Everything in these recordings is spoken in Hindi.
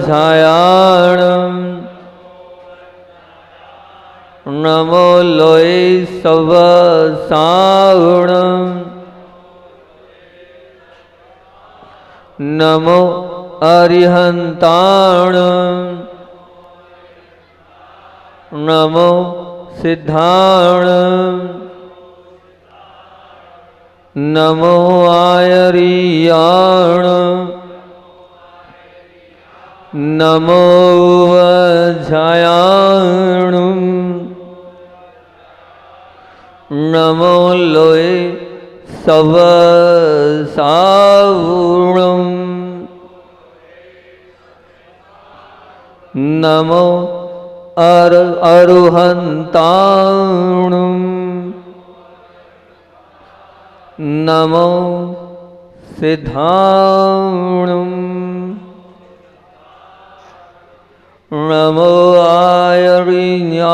झायाणं नमो लोये सव सावणं नमो अरिहंताणं नमो सिद्धाणं नमो आयरियाणं नमो वज्रायाणं नमो लोये सव सावणं नमो अरुहंताणं नमो सिद्धाणं नमो आयरियाणं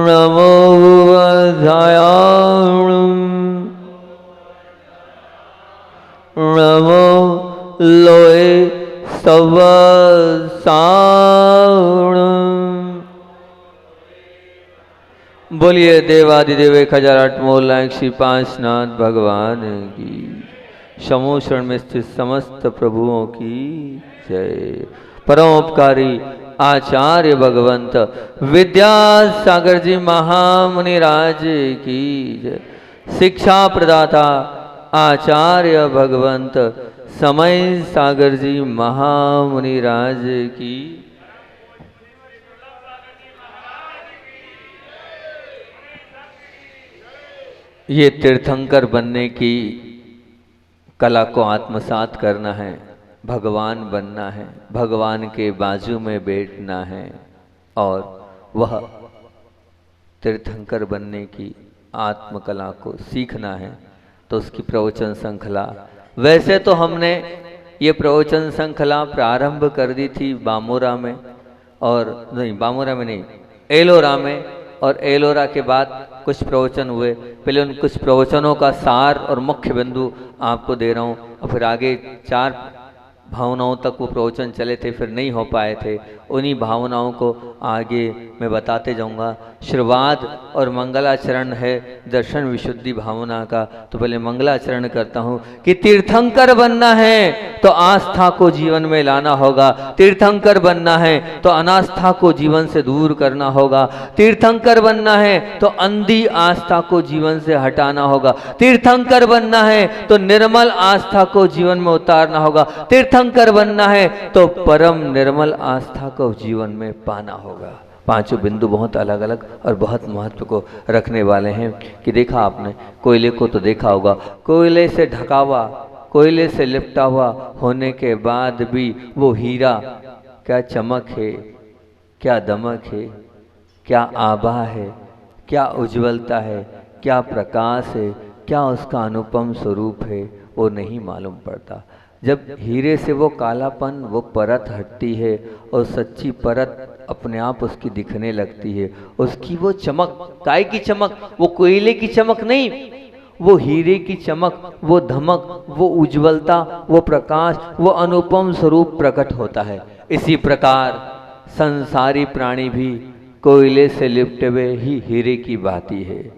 नमो वज्रायाणं नमो लोये सव सावणं। बोलिए देवादिदेव 1008 मोलांक श्री पांचनाथ भगवान की, समूषण में स्थित समस्त प्रभुओं की जय। परोपकारी आचार्य भगवंत विद्यासागर जी महामुनि राज की जय। शिक्षा प्रदाता आचार्य भगवंत समय सागर जी महामुनि राज की। ये तीर्थंकर बनने की कला को आत्मसात करना है, भगवान बनना है, भगवान के बाजू में बैठना है और वह तीर्थंकर बनने की आत्मकला को सीखना है। तो उसकी प्रवचन श्रृंखला, वैसे तो हमने ये प्रवचन श्रृंखला प्रारंभ कर दी थी बामोरा में, और नहीं बामोरा में नहीं, एलोरा में, और एलोरा के बाद कुछ प्रवचन हुए। पहले उन कुछ प्रवचनों का सार और मुख्य बिंदु आपको दे रहा हूँ, और फिर आगे 4 भावनाओं तक वो प्रवचन चले थे, फिर नहीं हो पाए थे। उन्हीं भावनाओं को आगे मैं बताते जाऊंगा। शुरुआत और मंगलाचरण है दर्शन विशुद्धि भावना का। तो पहले मंगलाचरण करता हूँ कि तीर्थंकर बनना है तो आस्था को जीवन में लाना होगा, तीर्थंकर बनना है तो अनास्था को जीवन से दूर करना होगा, तीर्थंकर बनना है तो अंधी आस्था को जीवन से हटाना होगा, तीर्थंकर बनना है तो निर्मल आस्था को जीवन में उतारना होगा, तीर्थंकर बनना है तो परम निर्मल आस्था को जीवन में पाना होगा। 5 बिंदु बहुत अलग अलग और बहुत महत्व को रखने वाले हैं। कि देखा आपने कोयले को तो देखा होगा, कोयले से ढका हुआ, कोयले से लिपटा हुआ होने के बाद भी वो हीरा क्या चमक है, क्या दमक है, क्या आभा है, क्या उज्ज्वलता है, क्या प्रकाश है, क्या उसका अनुपम स्वरूप है, वो नहीं मालूम पड़ता। जब हीरे से वो कालापन, वो परत हटती है और सच्ची परत अपने आप उसकी दिखने लगती है, उसकी वो चमक, काय की चमक, वो कोयले की चमक नहीं, वो हीरे की चमक, वो धमक, वो उज्ज्वलता, वो प्रकाश, वो अनुपम स्वरूप प्रकट होता है। इसी प्रकार संसारी प्राणी भी कोयले से लिपटे हुए ही हीरे की भांति है।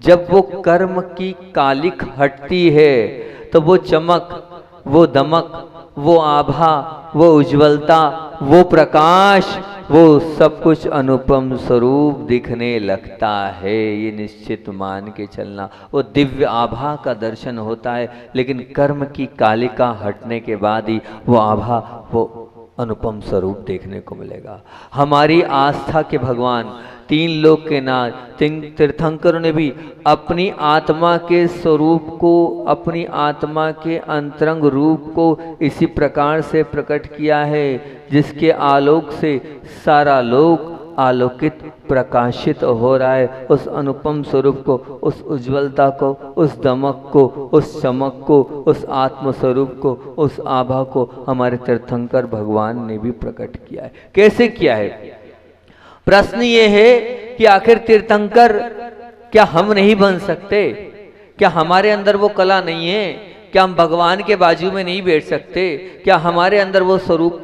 जब वो कर्म की कालिक हटती है तो वो चमक, वो दमक, वो आभा, वो उज्ज्वलता, वो प्रकाश, वो सब कुछ अनुपम स्वरूप दिखने लगता है। ये निश्चित मान के चलना, वो दिव्य आभा का दर्शन होता है, लेकिन कर्म की कालिका हटने के बाद ही वो आभा, वो अनुपम स्वरूप देखने को मिलेगा। हमारी आस्था के भगवान, 3 लोक के नाथ तीर्थंकरों ने भी अपनी आत्मा के स्वरूप को, अपनी आत्मा के अंतरंग रूप को इसी प्रकार से प्रकट किया है जिसके आलोक से सारा लोक आलोकित प्रकाशित हो रहा है। उस अनुपम स्वरूप को, उस उज्ज्वलता को, उस दमक को, उस चमक को, उस आत्म स्वरूप को, उस आभा को हमारे तीर्थंकर भगवान ने भी प्रकट किया है। कैसे किया है? प्रश्न ये है कि आखिर तीर्थंकर क्या हम नहीं बन सकते? क्या हमारे अंदर वो कला नहीं है? क्या हम भगवान के बाजू में नहीं बैठ सकते? क्या हमारे अंदर वो स्वरूप,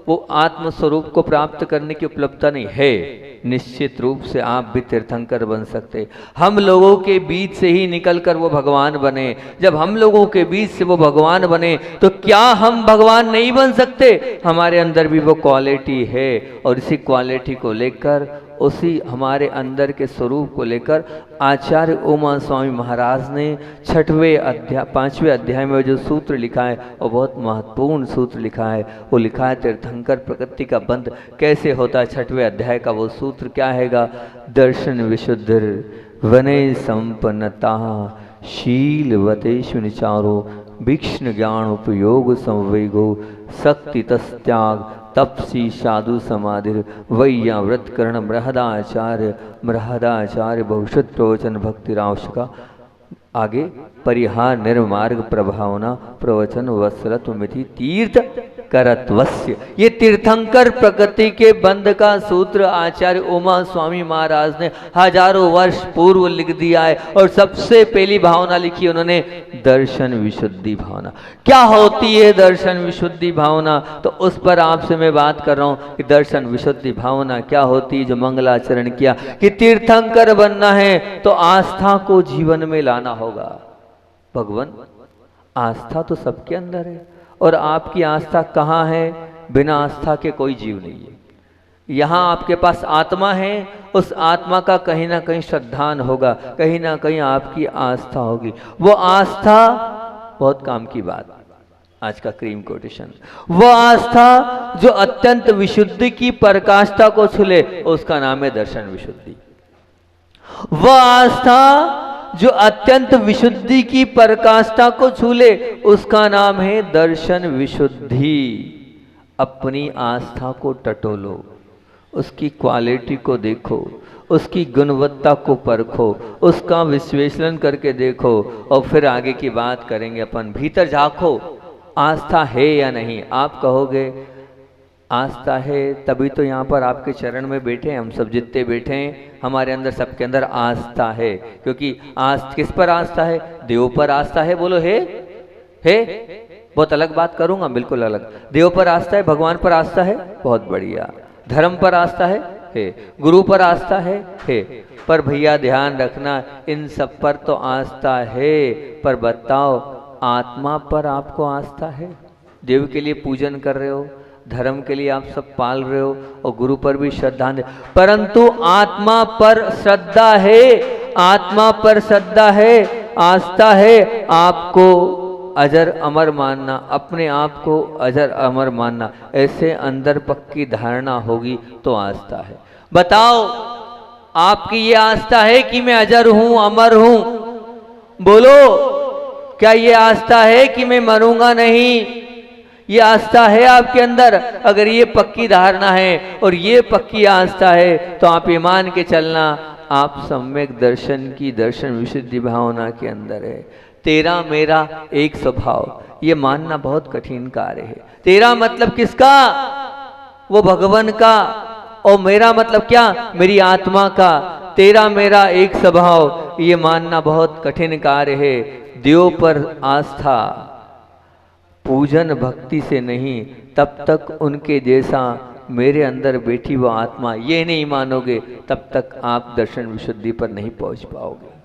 वो आत्म स्वरूप को प्राप्त करने की उपलब्धता नहीं है? निश्चित रूप से आप भी तीर्थंकर बन सकते। हम लोगों के बीच से ही निकलकर वो भगवान बने। जब हम लोगों के बीच से वो भगवान बने तो क्या हम भगवान नहीं बन सकते? हमारे अंदर भी वो क्वालिटी है, और इसी क्वालिटी को लेकर, उसी हमारे अंदर के स्वरूप को लेकर आचार्य उमा स्वामी महाराज ने 5वें अध्याय में जो सूत्र लिखा है, वो बहुत महत्वपूर्ण सूत्र लिखा है। वो लिखा है तीर्थंकर प्रकृति का बंध कैसे होता है। 6वें अध्याय का वो सूत्र क्या हैगा? दर्शन विशुद्धिर वनय संपन्नता शीलवतेषु निचारो भीक्ष्ण ज्ञान उपयोग संवेगो शक्ति तस्त्याग तपसी साधु समाधिर वैयाव्रत कर्ण मृहदाचार्य भविष्यत प्रवचन भक्तिरावश्यका। आगे परिहार निर्मार्ग प्रभावना प्रवचन वत्सलत्वमिति तीर्थ करत्वस्य। ये तीर्थंकर प्रकृति के बंध का सूत्र आचार्य उमा स्वामी महाराज ने हजारों वर्ष पूर्व लिख दिया है। और सबसे पहली भावना लिखी उन्होंने दर्शन विशुद्धि भावना। क्या होती है दर्शन विशुद्धि भावना? तो उस पर आपसे मैं बात कर रहा हूं कि दर्शन विशुद्धि भावना क्या होती है। जो मंगलाचरण किया कि तीर्थंकर बनना है तो आस्था को जीवन में लाना होगा। भगवान, आस्था तो सबके अंदर है, और आपकी आस्था कहाँ है? बिना आस्था के कोई जीव नहीं है। यहाँ आपके पास आत्मा है, उस आत्मा का कहीं ना कहीं श्रद्धान होगा, कहीं ना कहीं आपकी आस्था होगी। वो आस्था बहुत काम की बात। आज का क्रीम कोटेशन, वो आस्था जो अत्यंत विशुद्धि की पराकाष्ठा को छूले, उसका नाम है दर्शन विशुद्धि। वो आस्था जो अत्यंत विशुद्धि की पराकाष्ठा को छूले, उसका नाम है दर्शन विशुद्धि। अपनी आस्था को टटोलो, उसकी क्वालिटी को देखो, उसकी गुणवत्ता को परखो, उसका विश्लेषण करके देखो, और फिर आगे की बात करेंगे अपन। भीतर झांको, आस्था है या नहीं। आप कहोगे आस्था है, तभी तो यहाँ पर आपके चरण में बैठे हैं। हम सब जितने बैठे हैं, हमारे अंदर, सबके अंदर आस्था है। क्योंकि किस पर आस्था है? देव पर आस्था है। बोलो है? बहुत अलग बात करूंगा, बिल्कुल अलग। देव पर आस्था है, भगवान पर आस्था है, बहुत बढ़िया। धर्म पर आस्था है, गुरु पर आस्था है। पर भैया ध्यान रखना, इन सब पर तो आस्था है, पर बताओ आत्मा पर आपको आस्था है? देव के लिए पूजन कर रहे हो, धर्म के लिए आप सब पाल रहे हो, और गुरु पर भी श्रद्धा है, परंतु आत्मा पर श्रद्धा है, आत्मा पर श्रद्धा है, आस्था है। आपको अजर अमर मानना, अपने आप को अजर अमर मानना, ऐसे अंदर पक्की धारणा होगी तो आस्था है। बताओ आपकी ये आस्था है कि मैं अजर हूं, अमर हूं? बोलो, क्या ये आस्था है कि मैं मरूंगा नहीं? ये आस्था है आपके अंदर? अगर ये पक्की धारणा है और ये पक्की आस्था है, तो आप ये मान के चलना आप सम्यक दर्शन की, दर्शन विशुद्धि भावना के अंदर है। तेरा मेरा एक स्वभाव, ये मानना बहुत कठिन कार्य है। तेरा मतलब किसका? वो भगवान का। और मेरा मतलब क्या? मेरी आत्मा का। तेरा मेरा एक स्वभाव, ये मानना बहुत कठिन कार्य है। देव पर आस्था पूजन भक्ति से नहीं, तब तक उनके जैसा मेरे अंदर बैठी वो आत्मा, ये नहीं मानोगे, तब तक आप दर्शन विशुद्धि पर नहीं पहुंच पाओगे।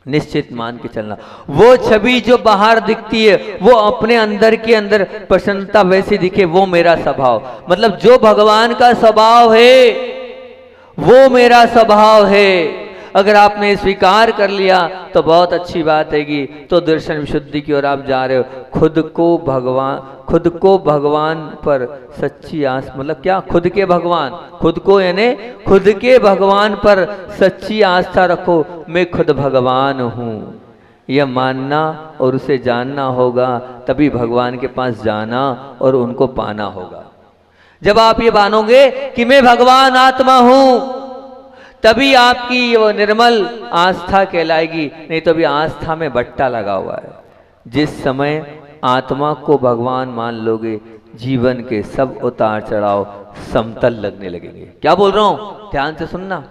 निश्चित मान के चलना, वो छवि जो बाहर दिखती है, वो अपने अंदर के अंदर प्रसन्नता वैसी दिखे, वो मेरा स्वभाव। मतलब जो भगवान का स्वभाव है, वो मेरा स्वभाव है। अगर आपने स्वीकार कर लिया तो बहुत अच्छी बात हैगी, तो दर्शन विशुद्धि की ओर आप जा रहे हो। खुद को भगवान पर सच्ची आस, मतलब क्या? खुद के भगवान, खुद को यानी खुद के भगवान पर सच्ची आस्था रखो। मैं खुद भगवान हूँ, यह मानना और उसे जानना होगा, तभी भगवान के पास जाना और उनको पाना होगा। जब आप ये मानोगे कि मैं भगवान आत्मा हूँ, तभी आपकी वो निर्मल आस्था कहलाएगी। नहीं तो भी आस्था में बट्टा लगा हुआ है। जिस समय आत्मा को भगवान मान लोगे, जीवन के सब उतार चढ़ाव समतल लगने लगेंगे। क्या बोल रहा हूं? ध्यान से सुनना,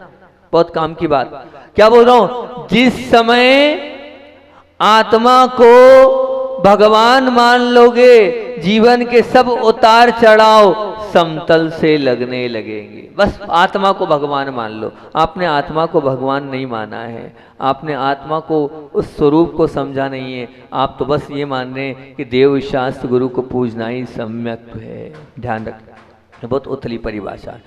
बहुत काम की बात। क्या बोल रहा हूं? जिस समय आत्मा को भगवान मान लोगे, जीवन के सब उतार चढ़ाव समतल से लगने लगेंगे। बस आत्मा को भगवान मान लो। आपने आत्मा को भगवान नहीं माना है, आपने आत्मा को उस स्वरूप को समझा नहीं है। आप तो बस ये मान रहे हैं कि देव शास्त्र गुरु को पूजना ही सम्यक है। ध्यान रखना, बहुत उथली परिभाषा है।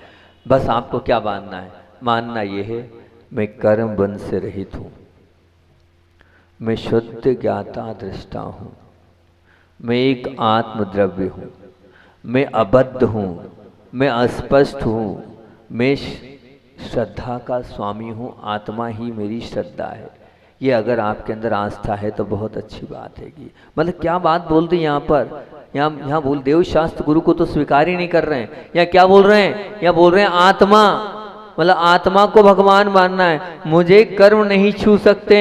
बस आपको क्या मानना है? मानना ये है मैं कर्म बंध से रहित हूँ, मैं शुद्ध ज्ञाता दृष्टा हूँ, मैं एक आत्मद्रव्य हूँ, मैं अबद्ध हूँ, मैं अस्पष्ट हूँ, मैं श्रद्धा का स्वामी हूँ, आत्मा ही मेरी श्रद्धा है। ये अगर आपके अंदर आस्था है तो बहुत अच्छी बात है। मतलब क्या बात बोल दी यहाँ पर, यहाँ बोल देव शास्त्र गुरु को तो स्वीकार ही नहीं कर रहे हैं। यहाँ क्या बोल रहे हैं? यहाँ बोल रहे हैं आत्मा, मतलब आत्मा को भगवान मानना है। मुझे कर्म नहीं छू सकते,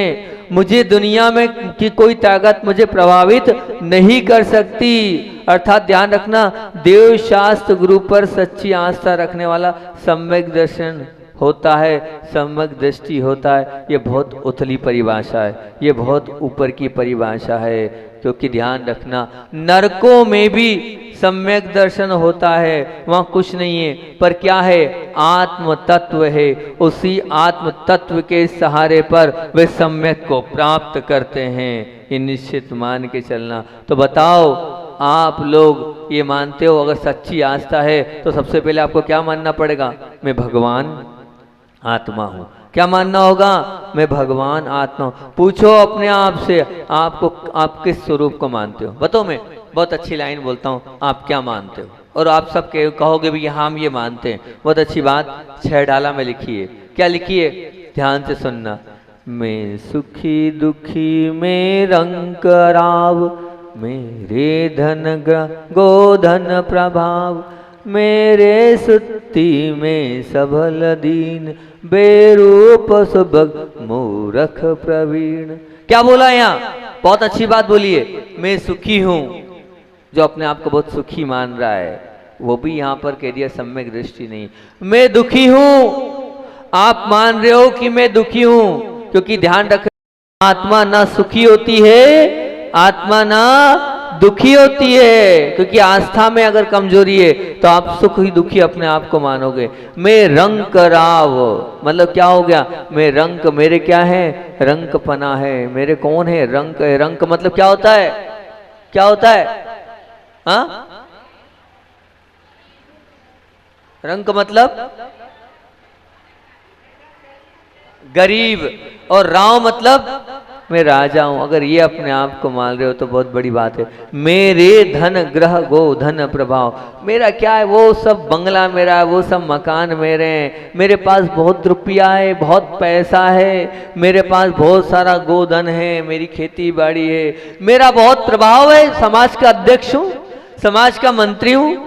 मुझे दुनिया में की कोई ताकत मुझे प्रभावित नहीं कर सकती। अर्थात ध्यान रखना, देव शास्त्र गुरु पर सच्ची आस्था रखने वाला सम्यक दर्शन होता है, सम्यक दृष्टि होता है। ये बहुत उथली परिभाषा है, ये बहुत ऊपर की परिभाषा है। क्योंकि ध्यान रखना, नरकों में भी सम्यक दर्शन होता है, वहाँ कुछ नहीं है, पर क्या है? आत्म तत्व है। उसी आत्म तत्व के सहारे पर वे सम्यक को प्राप्त करते हैं। ये निश्चित मान के चलना। तो बताओ, आप लोग ये मानते हो? अगर सच्ची आस्था है तो सबसे पहले आपको क्या मानना पड़ेगा? मैं भगवान आत्मा हूँ। क्या मानना होगा? मैं भगवान आत्मा हूँ। पूछो अपने आप से, आपको आप किस स्वरूप को मानते हो? बताओ। मैं बहुत अच्छी लाइन बोलता हूँ, आप क्या मानते हो? और आप सब कहोगे भी हम ये मानते हैं। बहुत अच्छी बात 6 डाला में लिखी है। क्या लिखी है? ध्यान से सुनना। मैं सुखी दुखी में रंग राव, मेरे धन गोधन प्रभाव, मेरे सुत्ती में सबल दीन, बेरूप सुभग मूरख प्रवीण। क्या बोला यहाँ? बहुत अच्छी बात बोली है। मैं सुखी हूँ। जो अपने आप को बहुत सुखी मान रहा है वो भी यहाँ पर कह दिया सम्यक दृष्टि नहीं। मैं दुखी हूँ। आप मान रहे हो कि मैं दुखी हूँ, क्योंकि ध्यान रख, आत्मा ना सुखी होती है, आत्मा ना दुखी होती है। क्योंकि आस्था में अगर कमजोरी है तो आप सुख ही दुखी अपने आप को मानोगे। मैं रंक राव, मतलब क्या हो गया? मैं रंक, मेरे क्या है? रंक पना है। मेरे कौन है? रंक है। रंक मतलब क्या होता है? क्या होता है? हाँ, रंक मतलब गरीब, और राव मतलब मैं राजा हूं। अगर ये अपने आप को मान रहे हो तो बहुत बड़ी बात है। मेरे धन ग्रह गो धन प्रभाव, मेरा क्या है? वो सब बंगला मेरा है, वो सब मकान मेरे हैं, मेरे पास बहुत रुपया है, बहुत पैसा है, मेरे पास बहुत सारा गोधन है, मेरी खेती बाड़ी है, मेरा बहुत प्रभाव है, समाज का अध्यक्ष हूँ, समाज का मंत्री हूँ,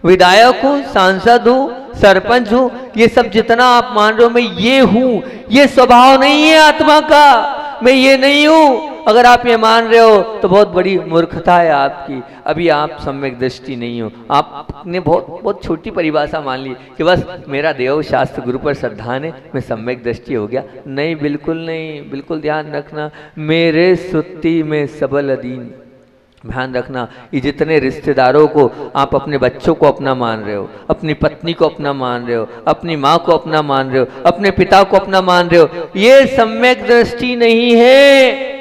विधायक हूँ, सांसद हूँ, सरपंच हूँ। ये सब जितना आप मान रहे हो मैं ये हूँ, ये स्वभाव नहीं है आत्मा का। मैं ये नहीं हूँ। अगर आप ये मान रहे हो तो बहुत बड़ी मूर्खता है आपकी। अभी आप सम्यक दृष्टि नहीं हो। आपने बहुत छोटी परिभाषा मान ली कि बस मेरा देव शास्त्र गुरु पर श्रद्धा है, मैं सम्यक दृष्टि हो गया। नहीं, बिल्कुल नहीं। बिल्कुल ध्यान रखना, मेरे सुत्ती में सबल अधीन। ध्यान रखना, ये जितने रिश्तेदारों को आप अपने बच्चों को अपना मान रहे हो, अपनी पत्नी को अपना मान रहे हो, अपनी माँ को अपना मान रहे हो, अपने पिता को अपना मान रहे हो, ये सम्यक दृष्टि नहीं है।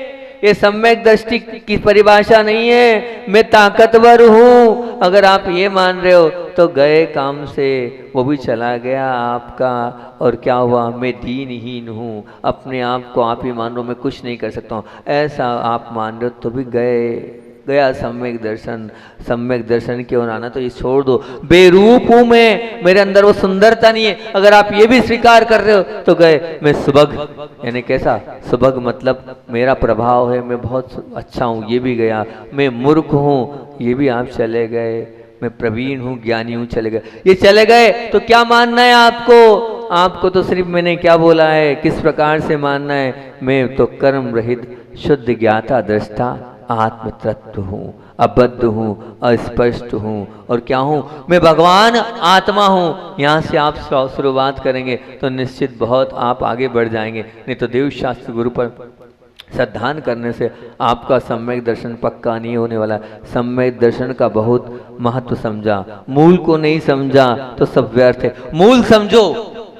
ये सम्यक दृष्टि की परिभाषा नहीं है। मैं ताकतवर हूँ, अगर आप ये मान रहे हो तो गए काम से, वो भी चला गया आपका। और क्या हुआ? मैं दीनहीन हूँ, अपने आप को आप ही मान लो, मैं कुछ नहीं कर सकता हूँ, ऐसा आप मान रहे हो तो भी गया सम्यक दर्शन। सम्यक दर्शन क्यों आना? तो ये छोड़ दो। बेरूप हूं मैं, मेरे अंदर वो सुंदरता नहीं है, अगर आप ये भी स्वीकार कर रहे हो तो गए। मैं सुभग, यानी कैसा? सुभग मतलब मेरा प्रभाव है, मैं बहुत अच्छा हूँ, ये भी गया। मैं मूर्ख हूँ, ये भी आप चले गए। मैं प्रवीण हूँ, ज्ञानी हूँ, चले गए। ये चले गए तो क्या मानना है आपको? आपको तो सिर्फ मैंने क्या बोला है, किस प्रकार से मानना है? मैं तो कर्म रहित शुद्ध ज्ञाता दृष्टा आत्म तत्व हूँ, अबद्ध हूँ, अस्पष्ट हूँ, और क्या हूँ? मैं भगवान आत्मा हूँ। यहाँ से आप शुरुआत करेंगे तो निश्चित बहुत आप आगे बढ़ जाएंगे। नहीं तो देव शास्त्र गुरु पर श्रद्धान करने से आपका सम्यक दर्शन पक्का नहीं होने वाला। सम्यक दर्शन का बहुत महत्व समझा, मूल को नहीं समझा तो सब व्यर्थ है। मूल समझो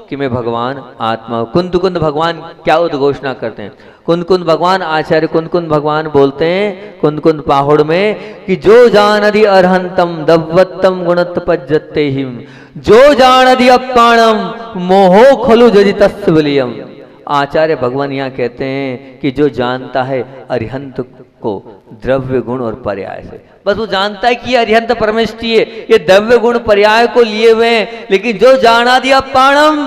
कि मैं भगवान आत्मा। कुंद कुंद भगवान क्या उद्घोषणा करते हैं? कुंद कुंद भगवान आचार्य कुंद कुंद भगवान बोलते हैं कुंद कुंद पाहुड़ में कि जो जानदि अर्हंतम दव्वत्तम गुणत्पज्जते हिम, जो जानदि अप्पाणम मोहो खलु जजितस् विलियम। आचार्य भगवान यहाँ कहते हैं कि जो जानता है अरिहंत को द्रव्य गुण और पर्याय से, बस वो जानता है कि ये अरिहंत परमेष्टि है, ये द्रव्य गुण पर्याय को लिए हुए हैं। लेकिन जो जानादि अप्पाणम,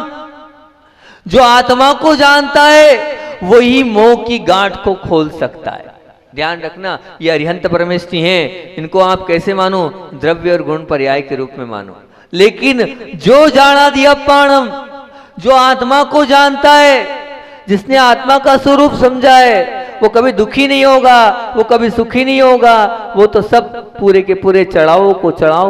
जो आत्मा को जानता है वही मोह की गांठ को खोल सकता है। ध्यान रखना, ये अरिहंत परमेष्टि हैं, इनको आप कैसे मानो? द्रव्य और गुण पर्याय के रूप में मानो। लेकिन जो जानादि अप्पाणम, जो आत्मा को जानता है, जिसने आत्मा का स्वरूप समझा है, वो कभी दुखी नहीं होगा, वो कभी सुखी नहीं होगा, वो तो सब पूरे के पूरे चढ़ाव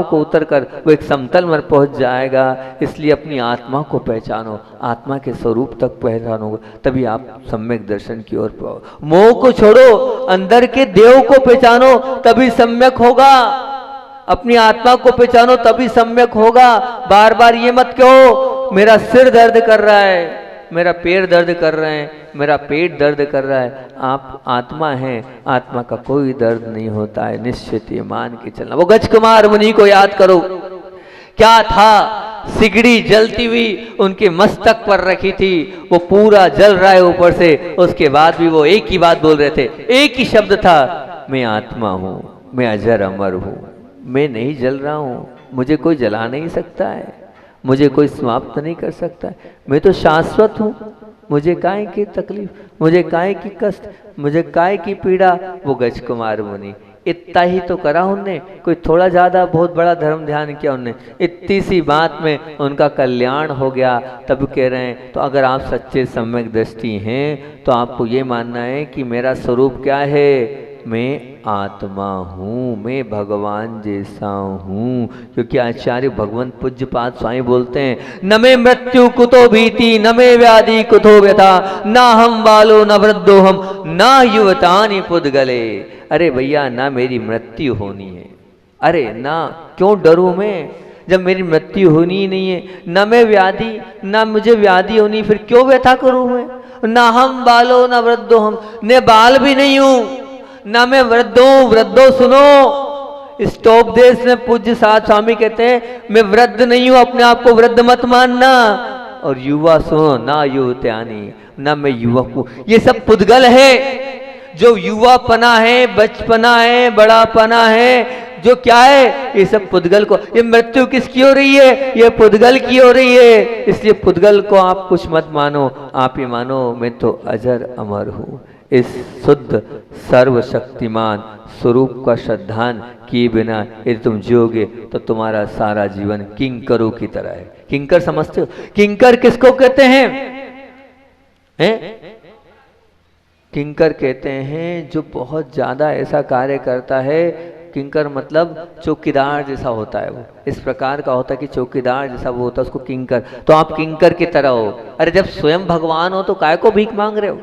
को उतर कर वो एक समतल में पहुंच जाएगा। इसलिए अपनी आत्मा को पहचानो, आत्मा के स्वरूप तक पहचानो, तभी आप सम्यक दर्शन की ओर पाओ। मोह को छोड़ो, अंदर के देव को पहचानो, तभी सम्यक होगा। अपनी आत्मा को पहचानो तभी सम्यक होगा। बार बार ये मत कहो मेरा सिर दर्द कर रहा है, मेरा पैर दर्द कर रहे हैं, मेरा पेट दर्द कर रहा है। आप आत्मा हैं, आत्मा का कोई दर्द नहीं होता है, निश्चित ये मान के चलना। वो गज कुमार मुनि को याद करो, क्या था? सिगड़ी जलती हुई उनके मस्तक पर रखी थी, वो पूरा जल रहा है ऊपर से, उसके बाद भी वो एक ही बात बोल रहे थे, एक ही शब्द था, मैं आत्मा हूं, मैं अजर अमर हूं, मैं नहीं जल रहा हूं, मुझे कोई जला नहीं सकता है, मुझे कोई समाप्त नहीं कर सकता है, मैं तो शाश्वत हूँ, मुझे काहे की तकलीफ, मुझे काहे की कष्ट, मुझे काहे की पीड़ा। वो गज कुमार मुनि इतना ही तो करा उनने, कोई थोड़ा ज़्यादा बहुत बड़ा धर्म ध्यान किया उनने, इतनी सी बात में उनका कल्याण हो गया। तब कह रहे हैं तो अगर आप सच्चे सम्यक दृष्टि हैं तो आपको ये मानना है कि मेरा स्वरूप क्या है? मैं आत्मा हूँ, मैं भगवान जैसा हूँ। क्योंकि आचार्य भगवंत पूज्यपाद स्वामी बोलते हैं, न मे मृत्यु कुतो भीति, न मे व्याधि कुतो व्यथा, न हम बालो न वृद्धो हम, न युवतानि पुद्गले। अरे भैया, ना मेरी मृत्यु होनी है, अरे ना क्यों डरूं मैं जब मेरी मृत्यु होनी ही नहीं है, न मैं व्याधि, ना मुझे व्याधि होनी, फिर क्यों व्यथा करूं मैं? ना हम बालो न वृद्धो हम, ने बाल भी नहीं हूं, ना मैं वृद्धो सुनो, स्टोपदेश में पूज्य साध स्वामी कहते हैं मैं वृद्ध नहीं हूं, अपने आप को वृद्ध मत मानना। और युवा सुनो, ना युवत्यानि, ना मैं युवक हूं। ये सब पुद्गल है, जो युवापना है, बचपना है, बड़ापना है, जो क्या है, ये सब पुद्गल को। ये मृत्यु किसकी हो रही है? ये पुद्गल की हो रही है। इसलिए पुद्गल को आप कुछ मत मानो, आप ये मानो मैं तो अजर अमर हूं। इस शुद्ध सर्वशक्तिमान स्वरूप का श्रद्धान किए बिना यदि तुम जियोगे तो तुम्हारा सारा जीवन किंकरों की तरह है। किंकर समझते हो? किंकर किसको कहते हैं? किंकर कहते हैं जो बहुत ज्यादा ऐसा कार्य करता है। किंकर मतलब चौकीदार जैसा होता है, वो इस प्रकार का होता है कि चौकीदार जैसा वो होता है, उसको किंकर। तो आप किंकर की तरह हो। अरे जब स्वयं भगवान हो तो काय को भीख मांग रहे हो?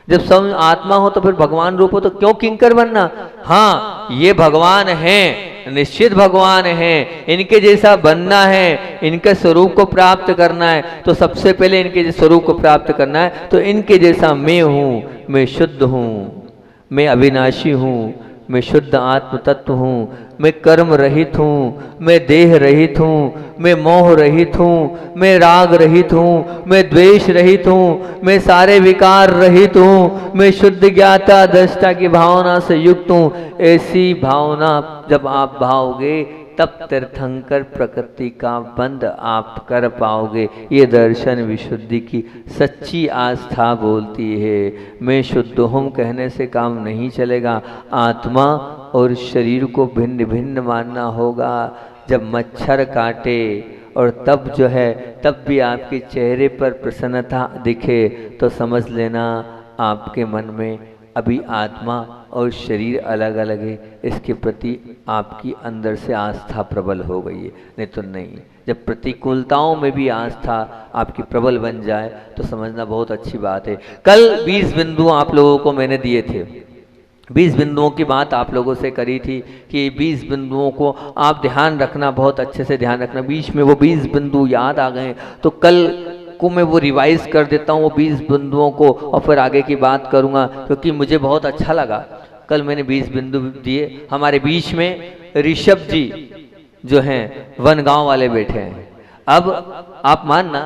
जब स्वयं आत्मा हो तो फिर भगवान रूप हो तो क्यों किंकर बनना? हाँ, ये भगवान हैं, निश्चित भगवान हैं, इनके जैसा बनना है, इनके स्वरूप को प्राप्त करना है, तो सबसे पहले इनके स्वरूप को प्राप्त करना है। तो इनके जैसा मैं हूँ, मैं शुद्ध हूँ, मैं अविनाशी हूँ, मैं शुद्ध आत्म तत्व हूँ, मैं कर्म रहित हूँ, मैं देह रहित हूँ, मैं मोह रहित हूँ, मैं राग रहित हूँ, मैं द्वेष रहित हूँ, मैं सारे विकार रहित हूँ, मैं शुद्ध ज्ञाता दृष्टा की भावना से युक्त हूँ। ऐसी भावना जब आप भाओगे तब तीर्थंकर प्रकृति का बंध आप कर पाओगे। ये दर्शन विशुद्धि की सच्ची आस्था बोलती है। मैं शुद्ध हूँ कहने से काम नहीं चलेगा, आत्मा और शरीर को भिन्न भिन्न मानना होगा। जब मच्छर काटे और तब जो है तब भी आपके चेहरे पर प्रसन्नता दिखे तो समझ लेना आपके मन में अभी आत्मा और शरीर अलग अलग है। इसके प्रति आपकी अंदर से आस्था प्रबल हो गई है, नहीं तो नहीं। जब प्रतिकूलताओं में भी आस्था आपकी प्रबल बन जाए तो समझना बहुत अच्छी बात है। कल 20 बिंदु आप लोगों को मैंने दिए थे, 20 बिंदुओं की बात आप लोगों से करी थी कि 20 बिंदुओं को आप ध्यान रखना, बहुत अच्छे से ध्यान रखना। बीच में वो 20 बिंदु याद आ गए तो कल को मैं वो रिवाइज कर देता हूँ वो 20 बिंदुओं को, और फिर आगे की बात करूँगा, क्योंकि मुझे बहुत अच्छा लगा। कल मैंने 20 बिंदु दिए। हमारे बीच में ऋषभ जी जो हैं वनगांव वाले बैठे हैं। अब आप मानना,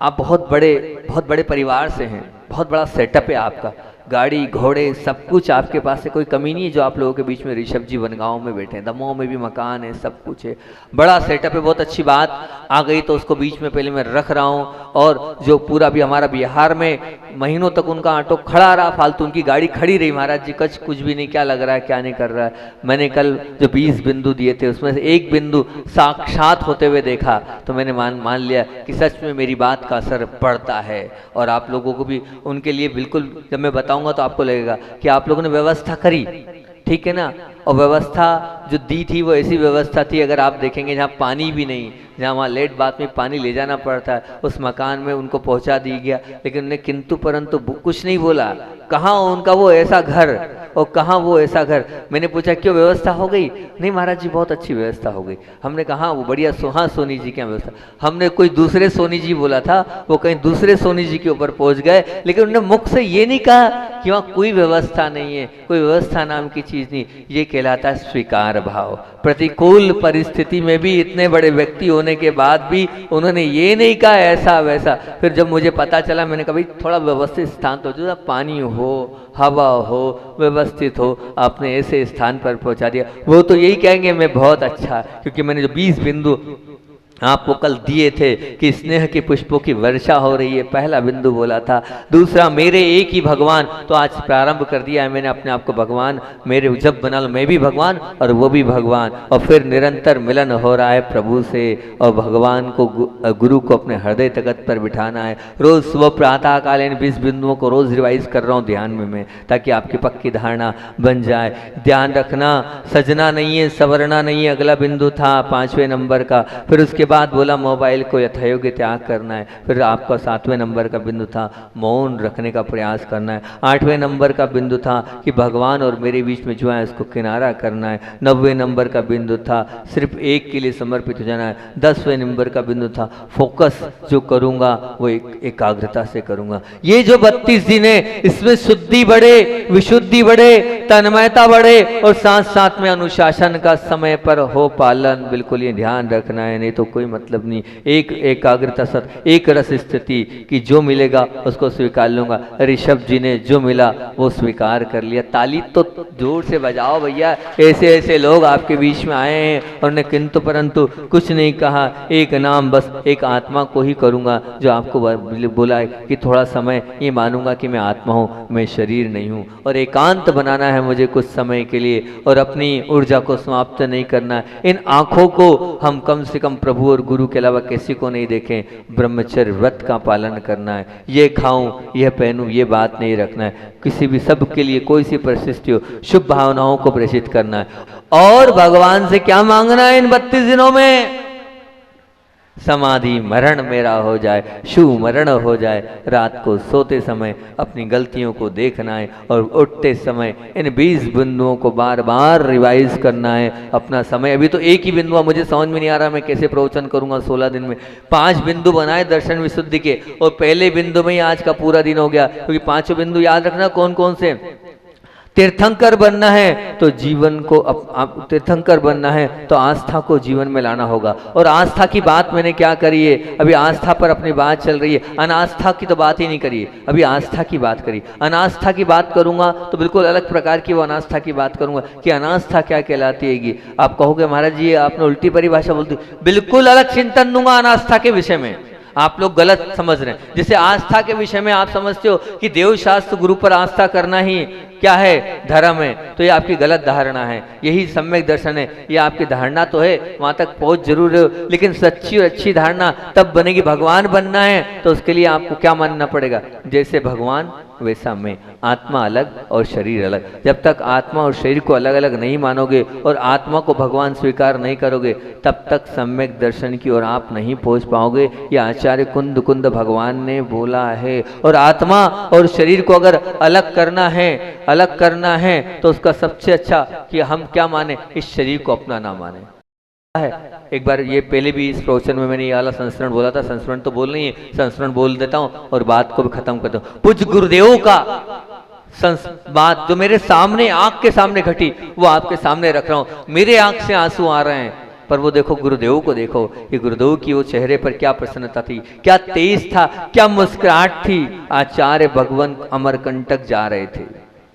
आप बहुत बड़े परिवार से हैं, बहुत बड़ा सेटअप है आपका, गाड़ी घोड़े सब कुछ आपके पास से, कोई कमी नहीं है जो आप लोगों के बीच में ऋषभ जी वनगांव में बैठे हैं। दमोह में भी मकान है, सब कुछ है, बड़ा सेटअप है। बहुत अच्छी बात आ गई तो उसको बीच में पहले मैं रख रहा हूँ। और जो पूरा भी हमारा बिहार में महीनों तक उनका ऑटो खड़ा रहा, फालतू उनकी गाड़ी खड़ी रही, महाराज जी कुछ भी नहीं, क्या लग रहा है क्या नहीं कर रहा है। मैंने कल जो 20 बिंदु दिए थे उसमें से एक बिंदु साक्षात होते हुए देखा तो मैंने मान लिया कि सच में मेरी बात का असर पड़ता है। और आप लोगों को भी उनके लिए बिल्कुल, जब मैं बताऊंगा तो आपको लगेगा कि आप लोगों ने व्यवस्था करी, ठीक है ना। और व्यवस्था जो दी थी वो ऐसी व्यवस्था थी, अगर आप देखेंगे जहाँ पानी भी नहीं, जहाँ वहाँ लेट बात में पानी ले जाना पड़ता है, उस मकान में उनको पहुँचा दी गया। लेकिन उन्हें किंतु परंतु कुछ नहीं बोला। कहाँ उनका वो ऐसा घर और कहाँ वो ऐसा घर। मैंने पूछा क्यों, व्यवस्था हो गई? नहीं महाराज जी बहुत अच्छी व्यवस्था हो गई। हमने कहा वो बढ़िया हाँ सोनी जी की व्यवस्था। हमने कोई दूसरे सोनी जी बोला था, वो कहीं दूसरे सोनी जी के ऊपर पहुंच गए, लेकिन उन्होंने मुख से ये नहीं कहा कि वहाँ कोई व्यवस्था नहीं है, कोई व्यवस्था नाम की चीज नहीं। ये कहलाता है स्वीकार भाव। प्रतिकूल परिस्थिति में भी इतने बड़े व्यक्ति होने के बाद भी उन्होंने ये नहीं कहा ऐसा वैसा। फिर जब मुझे पता चला, मैंने कहा भाई थोड़ा व्यवस्थित स्थान तो जो पानी हो, हवा हो, व्यवस्थित हो, आपने ऐसे स्थान पर पहुंचा दिया। वो तो यही कहेंगे मैं बहुत अच्छा, क्योंकि मैंने जो 20 बिंदु आपको कल दिए थे कि स्नेह के पुष्पों की वर्षा हो रही है, पहला बिंदु बोला था। दूसरा मेरे एक ही भगवान, तो आज प्रारंभ कर दिया है मैंने अपने आप को भगवान, मेरे जब बना लो मैं भी भगवान और वो भी भगवान। और फिर निरंतर मिलन हो रहा है प्रभु से, और भगवान को गुरु को अपने हृदय तखत पर बिठाना है। रोज सुबह प्रातः काल इन 20 बिंदुओं को रोज रिवाइज कर रहा हूँ ध्यान में मैं, ताकि आपकी पक्की धारणा बन जाए। ध्यान रखना, सजना नहीं है, सवरना नहीं है, अगला बिंदु था 5वें नंबर का। फिर उसके बाद बोला मोबाइल को यथायोग्य त्याग करना है। फिर आपका 7वें नंबर का बिंदु था मौन रखने का प्रयास करना है। 8वें नंबर का बिंदु था कि भगवान और मेरे बीच में जो है उसको किनारा करना है। 9वें नंबर का बिंदु था सिर्फ एक के लिए समर्पित हो जाना है। 10वें नंबर का बिंदु था फोकस जो करूंगा वो एकाग्रता से करूंगा। ये जो 32 दिन है इसमें शुद्धि बढ़े, विशुद्धि बढ़े, तन्मयता बढ़े, और साथ साथ में अनुशासन का समय पर हो पालन, बिल्कुल ये ध्यान रखना है, नहीं तो कोई मतलब नहीं। एक एकाग्रता सत, एक रस स्थिति कि जो मिलेगा उसको स्वीकार लूंगा। ऋषभ जी ने जो मिला वो स्वीकार कर लिया। ताली तो जोर से बजाओ भैया, ऐसे ऐसे लोग आपके बीच में आए हैं और ने किंतु परंतु कुछ नहीं कहा। एक नाम बस एक आत्मा को ही करूंगा जो आपको बोला है कि थोड़ा समय ये मानूंगा कि मैं आत्मा हूँ, मैं शरीर नहीं हूँ, और एकांत बनाना है मुझे कुछ समय के लिए, और अपनी ऊर्जा को समाप्त नहीं करना है। इन आंखों को हम कम से कम प्रभु और गुरु के अलावा किसी को नहीं देखें, ब्रह्मचर्य व्रत का पालन करना है। ये खाऊं यह पहनूं ये बात नहीं रखना है, किसी भी सब के लिए कोई सी परिस्थिति हो शुभ भावनाओं को प्रेषित करना है। और भगवान से क्या मांगना है इन 32 दिनों में? समाधि मरण मेरा हो जाए, शिव मरण हो जाए। रात को सोते समय अपनी गलतियों को देखना है और उठते समय इन 20 बिंदुओं को बार बार रिवाइज करना है। अपना समय, अभी तो एक ही बिंदु मुझे समझ में नहीं आ रहा मैं कैसे प्रवचन करूंगा 16 दिन में। 5 बिंदु बनाए दर्शन विशुद्धि के, और पहले बिंदु में ही आज का पूरा दिन हो गया, क्योंकि 5 बिंदु याद रखना कौन कौन से। तीर्थंकर बनना है तो जीवन को तीर्थंकर बनना है तो आस्था को जीवन में लाना होगा। और आस्था की बात मैंने क्या करी है, अभी आस्था पर अपनी बात चल रही है, अनास्था की तो बात ही नहीं करी है, अभी आस्था की बात करी। अनास्था की बात करूंगा तो बिल्कुल अलग प्रकार की वो अनास्था की बात करूंगा कि अनास्था क्या कहलाती हैगी। आप कहोगे महाराज जी आपने उल्टी परिभाषा बोल दी, बिल्कुल अलग चिंतन दूंगा अनास्था के विषय में। आप लोग गलत समझ रहे हैं। जैसे आस्था के विषय में आप समझते हो कि देव शास्त्र गुरु पर आस्था करना ही क्या है, धर्म है, तो ये आपकी गलत धारणा है। यही सम्यक दर्शन है। ये आपकी धारणा तो है, वहां तक पहुंच जरूर है, लेकिन सच्ची और अच्छी धारणा तब बनेगी। भगवान बनना है तो उसके लिए आपको क्या मानना पड़ेगा, जैसे भगवान वैसा मैं, आत्मा अलग और शरीर अलग। जब तक आत्मा और शरीर को अलग अलग नहीं मानोगे और आत्मा को भगवान स्वीकार नहीं करोगे, तब तक सम्यक दर्शन की ओर आप नहीं पहुंच पाओगे। ये आचार्य कुंद कुंद भगवान ने बोला है। और आत्मा और शरीर को अगर अलग करना है तो उसका सबसे अच्छा कि हम क्या माने, इस शरीर को अपना ना माने है। एक बार ये पहले भी इस प्रवचन में मैंने ये वाला संस्मरण बोला था, संस्मरण तो बोल नहीं है, संस्मरण बोल देता हूँ और बात को भी खत्म करता हूँ। पूज्य गुरुदेव का बात जो मेरे सामने आंख के सामने घटी वो आपके सामने रख रहा हूँ। मेरे आंख से आंसू आ रहे हैं, पर वो देखो गुरुदेव को देखो, ये गुरुदेव की वो चेहरे पर क्या प्रसन्नता थी, क्या तेज था, क्या मुस्कुराहट थी। आचार्य भगवान अमरकंटक जा रहे थे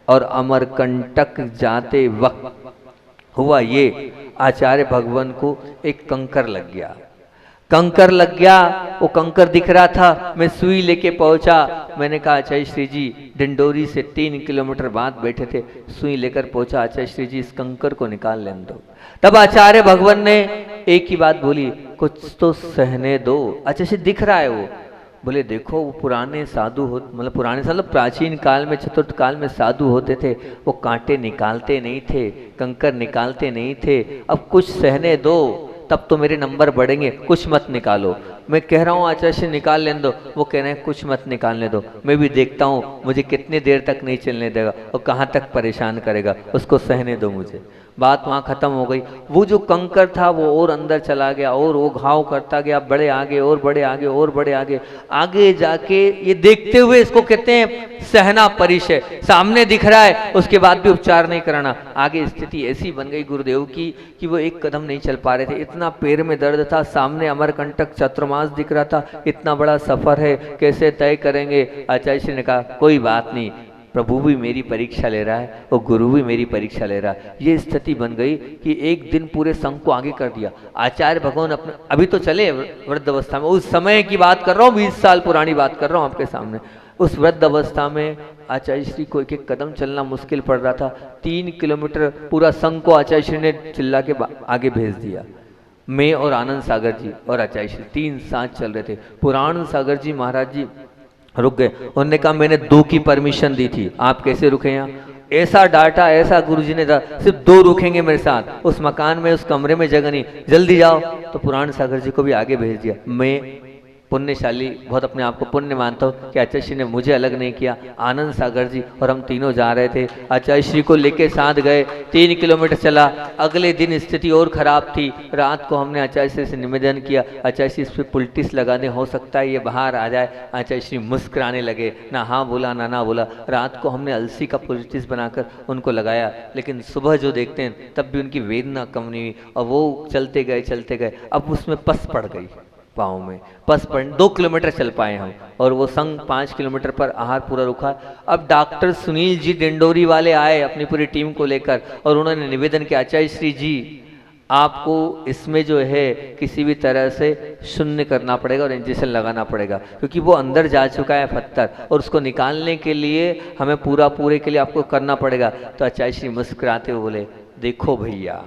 और अमरकंटक जाते वक्त हुआ ये, आचार्य भगवान को एक कंकर लग गया। वो कंकर दिख रहा था। मैं सुई लेके पहुंचा। मैंने कहा आचार्य श्री जी, डिंडोरी से 3 किलोमीटर बाद बैठे थे, सुई लेकर पहुंचा, आचार्य श्री जी इस कंकर को निकाल लेने दो। तब आचार्य भगवान ने एक ही बात बोली, कुछ तो सहने दो। आचार्य श्री दिख रहा है वो, बोले देखो वो पुराने साधु हो, मतलब पुराने साल प्राचीन काल में, चतुर्थ काल में साधु होते थे, वो कांटे निकालते नहीं थे, कंकर निकालते नहीं थे। अब कुछ सहने दो, तब तो मेरे नंबर बढ़ेंगे, कुछ मत निकालो। मैं कह रहा हूँ आचार्य से निकाल लेने दो, वो कह रहे हैं कुछ मत निकालने दो। मैं भी देखता हूँ मुझे कितनी देर तक नहीं चलने देगा और कहाँ तक परेशान करेगा, उसको सहने दो मुझे। बात वहाँ खत्म हो गई। वो जो कंकर था वो और अंदर चला गया और वो घाव करता गया, बड़े आगे और बड़े आगे और बड़े आगे। आगे जाके ये देखते हुए इसको कहते हैं सहना परिचय। सामने दिख रहा है, उसके बाद भी उपचार नहीं कराना। आगे स्थिति ऐसी बन गई गुरुदेव की कि वो एक कदम नहीं चल पा रहे थे, इतना पैर में दर्द था। सामने अमरकंटक चतुर्मास दिख रहा था, इतना बड़ा सफर है, कैसे तय करेंगे। आचार्य श्री ने कहा कोई बात नहीं, प्रभु भी मेरी परीक्षा ले रहा है और गुरु भी मेरी परीक्षा ले रहा है। ये स्थिति बन गई कि एक दिन पूरे संघ को आगे कर दिया। आचार्य भगवान अपने, अभी तो चले वृद्ध अवस्था में, उस समय की बात कर रहा हूँ, 20 साल पुरानी बात कर रहा हूँ आपके सामने। उस वृद्ध अवस्था में आचार्य श्री को एक एक कदम चलना मुश्किल पड़ रहा था। 3 किलोमीटर पूरा संघ को आचार्य श्री ने चिल्ला के आगे भेज दिया। मैं और आनंद सागर जी और आचार्य श्री 3 साथ चल रहे थे। पुराण सागर जी महाराज जी रुक गए। उन्होंने कहा मैंने 2 की परमिशन दी थी, आप कैसे रुके यहाँ? ऐसा डांटा, ऐसा गुरुजी ने कहा सिर्फ 2 रुकेंगे मेरे साथ, उस मकान में उस कमरे में जगह नहीं, जल्दी जाओ। तो पुराण सागर जी को भी आगे भेज दिया। मैं पुण्यशाली, बहुत अपने आप को पुण्य मानता हूँ कि आचार्य श्री ने मुझे अलग नहीं किया। आनंद सागर जी और हम तीनों जा रहे थे, आचार्य श्री को लेके साथ गए। 3 किलोमीटर चला। अगले दिन स्थिति और खराब थी। रात को हमने आचार्य श्री से निवेदन किया, आचार्य श्री इस पर पुलटिस लगाने, हो सकता है ये बाहर आ जाए। आचार्य श्री मुस्कुराने लगे, ना हाँ बोला ना बोला। रात को हमने अलसी का पुलटिस बनाकर उनको लगाया, लेकिन सुबह जो देखते हैं तब भी उनकी वेदना कम नहीं हुई और वो चलते गए। अब उसमें पस पड़ गई पाँव में, पस पड़ 2 किलोमीटर चल पाए हम और वो संघ 5 किलोमीटर पर आहार पूरा रुका। अब डॉक्टर सुनील जी डिंडोरी वाले आए अपनी पूरी टीम को लेकर और उन्होंने निवेदन किया, आचार्य श्री जी आपको इसमें जो है किसी भी तरह से शून्य करना पड़ेगा और इंजेक्शन लगाना पड़ेगा, क्योंकि वो अंदर जा चुका है पत्थर और उसको निकालने के लिए हमें पूरे के लिए आपको करना पड़ेगा। तो आचार्य श्री मुस्कुराते हुए बोले, देखो भैया,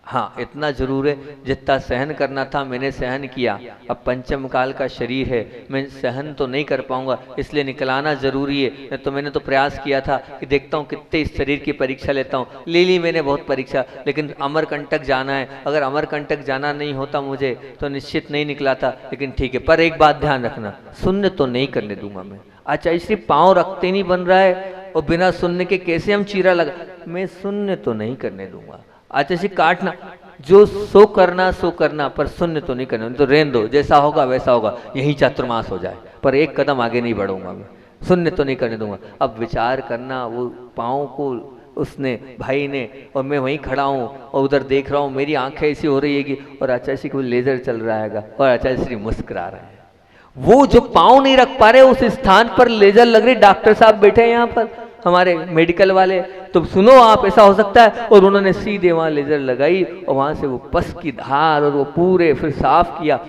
हाँ इतना जरूर है, जितना सहन करना था मैंने सहन किया। अब पंचम काल का शरीर है, मैं सहन तो नहीं कर पाऊंगा, इसलिए निकलाना जरूरी है। तो मैंने तो प्रयास किया था कि देखता हूँ कितने इस शरीर की परीक्षा लेता हूँ। ले ली मैंने बहुत परीक्षा, लेकिन अमरकंटक जाना है। अगर अमरकंटक जाना नहीं होता मुझे तो निश्चित नहीं निकला था। लेकिन ठीक है, पर एक बात ध्यान रखना, शून्य तो नहीं करने दूंगा मैं। आचार्य श्री पाँव रखते नहीं बन रहा है और बिना शून्य के कैसे हम चीरा लगा, मैं शून्य तो नहीं करने दूंगा। आचार्य श्री काटना, जो सो करना, पर शून्य तो नहीं करना, तो रहने दो, जैसा होगा वैसा होगा, यही चातुर्मास हो जाए, पर एक कदम आगे नहीं बढ़ूंगा मैं, शून्य तो नहीं करने दूंगा। अब विचार करना, वो पाँव को उसने भाई ने, और मैं वहीं खड़ा हूँ और उधर देख रहा हूँ, मेरी आंखें ऐसी हो रही है और आचार्य श्री को लेजर चल रहा है और आचार्य श्री मुस्कुरा रहे हैं। वो जो पाँव नहीं रख पा रहे उस स्थान पर लेजर लग रही, डॉक्टर साहब बैठे हैं यहाँ पर हमारे मेडिकल वाले, तो सुनो आप, ऐसा हो सकता है। और उन्होंने सीधे वहां लेजर लगाई और वहां से वो पस की धार और वो पूरे फिर साफ किया।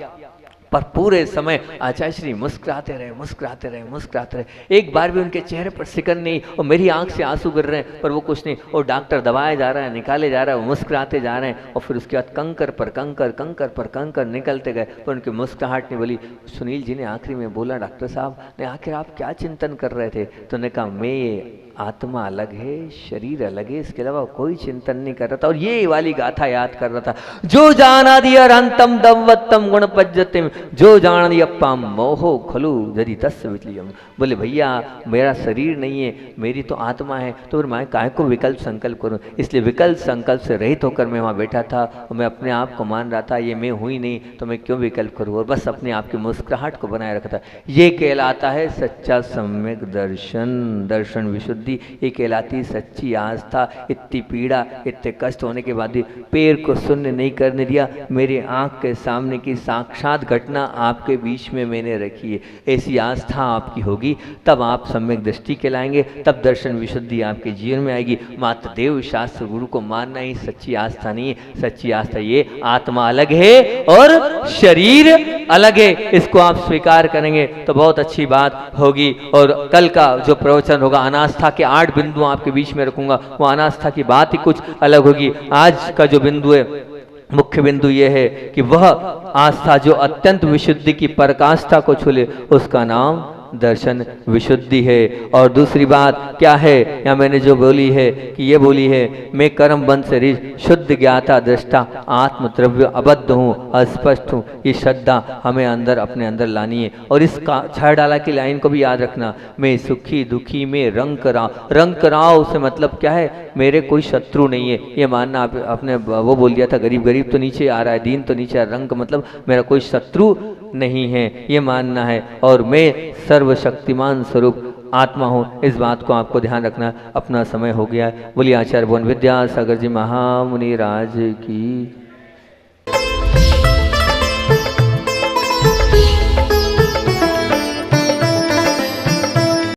पर पूरे समय आचार्य श्री मुस्कुराते रहे, मुस्कुराते रहे, मुस्कुराते रहे। एक बार भी उनके चेहरे पर सिकन नहीं, और मेरी आंख से आंसू गिर रहे हैं पर वो कुछ नहीं। और डॉक्टर दबाया जा रहा है, निकाले जा रहा है, वो मुस्कुराते जा रहे हैं। और फिर उसके बाद कंकर पर कंकर, कंकर पर कंकर निकलते गए, पर उनकी मुस्कुराहट नहीं बोली। सुनील जी ने आखिरी में बोला, डॉक्टर साहब ने, आखिर आप क्या चिंतन कर रहे थे? तो उन्होंने कहा, मैं आत्मा अलग है, शरीर अलग है, इसके अलावा कोई चिंतन नहीं कर रहा था। और ये वाली गाथा याद कर रहा था, जो जाना दिया अंतम दमवत्तम गुण पज्जतिम, जो जान दिया पाम मोहो खलु यदि तस्य विचलियम। बोले भैया मेरा शरीर नहीं है, मेरी तो आत्मा है, तो फिर मैं काय को विकल्प संकल्प करूं? इसलिए विकल्प संकल्प से रहित होकर मैं वहाँ बैठा था, और मैं अपने आप को मान रहा था ये मैं हुई नहीं, तो मैं क्यों विकल्प करूँ? और बस अपने आप की मुस्कुराहट को बनाए रखा था। ये कहलाता है सच्चा सम्यक दर्शन, दर्शन विशुद्धि। ये कहलाती सच्ची आस्था। इतनी पीड़ा, इतने कष्ट होने के बाद भी पैर को शून्य नहीं करने दिया। मेरे आंख के सामने की साक्षात घटना आपके बीच में मैंने रखी है। ऐसी आस्था आपकी होगी तब आप सम्यक दृष्टि कहलाएंगे, तब दर्शन विशुद्धि आपके जीवन में आएगी। मात्र देव शास्त्र गुरु को मानना ही सच्ची आस्था नहीं है। सच्ची आस्था ये आत्मा अलग है और शरीर अलग है, इसको आप स्वीकार करेंगे तो बहुत अच्छी बात होगी। और कल का जो प्रवचन होगा, अनास्था के 8 बिंदु आपके बीच में रखूंगा, वो अनास्था की बात ही कुछ अलग होगी। आज का जो बिंदु है, मुख्य बिंदु यह है कि वह आस्था जो अत्यंत विशुद्धि की पराकाष्ठा को छूले, उसका नाम दर्शन विशुद्धि है। और दूसरी बात क्या है, या मैंने जो बोली है कि ये बोली है, मैं कर्म बंध से रहित शुद्ध ज्ञाता दृष्टा आत्म द्रव्य अबद्ध हूँ, अस्पष्ट हूँ। ये श्रद्धा हमें अंदर अपने अंदर लानी है। और इस छह डाला की लाइन को भी याद रखना, मैं सुखी दुखी में रंग कराओ। रंग कराओ से मतलब क्या है, मेरे कोई शत्रु नहीं है, ये मानना। आपने वो बोल दिया था, गरीब गरीब तो नीचे आ रहा है, दीन तो नीचे आ रहा है, रंग मतलब मेरा कोई शत्रु नहीं है, ये मानना है। और मैं सर्वशक्तिमान स्वरूप आत्मा हूँ, इस बात को आपको ध्यान रखना। अपना समय हो गया है। बोलिए आचार्य भुवन विद्यासागर जी महामुनि राज की।